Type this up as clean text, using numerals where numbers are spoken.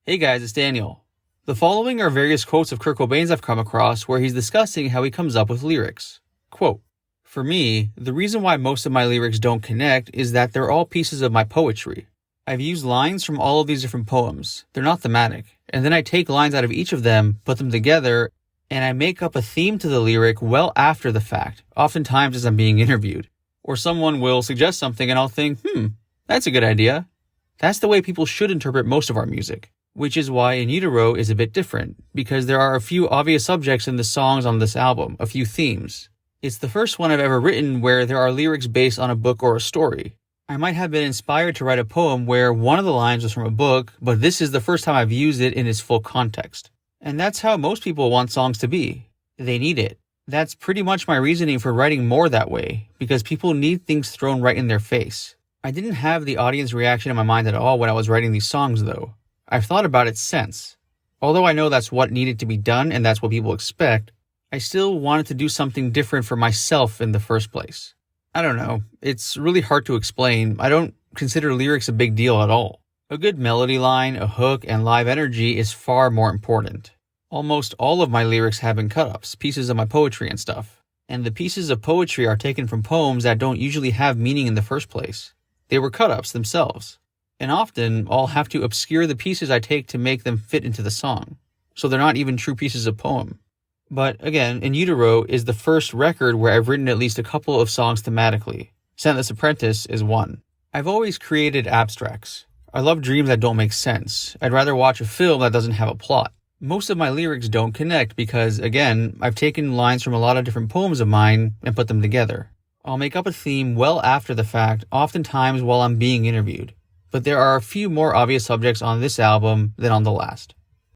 Hey guys, it's Daniel. The following are various quotes of Kurt Cobain's I've come across where he's discussing how he comes up with lyrics. Quote, "For me, the reason why most of my lyrics don't connect is that they're all pieces of my poetry. I've used lines from all of these different poems. They're not thematic. And then I take lines out of each of them, put them together, and I make up a theme to the lyric well after the fact, oftentimes as I'm being interviewed. Or someone will suggest something and I'll think, that's a good idea." That's the way people should interpret most of our music. Which is why In Utero is a bit different, because there are a few obvious subjects in the songs on this album, a few themes. It's the first one I've ever written where there are lyrics based on a book or a story. I might have been inspired to write a poem where one of the lines was from a book, but this is the first time I've used it in its full context. And that's how most people want songs to be. They need it. That's pretty much my reasoning for writing more that way, because people need things thrown right in their face. I didn't have the audience reaction in my mind at all when I was writing these songs though. I've thought about it since. Although I know that's what needed to be done and that's what people expect, I still wanted to do something different for myself in the first place. I don't know, it's really hard to explain. I don't consider lyrics a big deal at all. A good melody line, a hook, and live energy is far more important. Almost all of my lyrics have been cut-ups, pieces of my poetry and stuff. And the pieces of poetry are taken from poems that don't usually have meaning in the first place. They were cut-ups themselves. And often, I'll have to obscure the pieces I take to make them fit into the song, so they're not even true pieces of poem. But again, In Utero is the first record where I've written at least a couple of songs thematically. Scentless Apprentice is one. I've always created abstracts. I love dreams that don't make sense. I'd rather watch a film that doesn't have a plot. Most of my lyrics don't connect because, again, I've taken lines from a lot of different poems of mine and put them together. I'll make up a theme well after the fact, oftentimes while I'm being interviewed. But there are a few more obvious subjects on this album than on the last.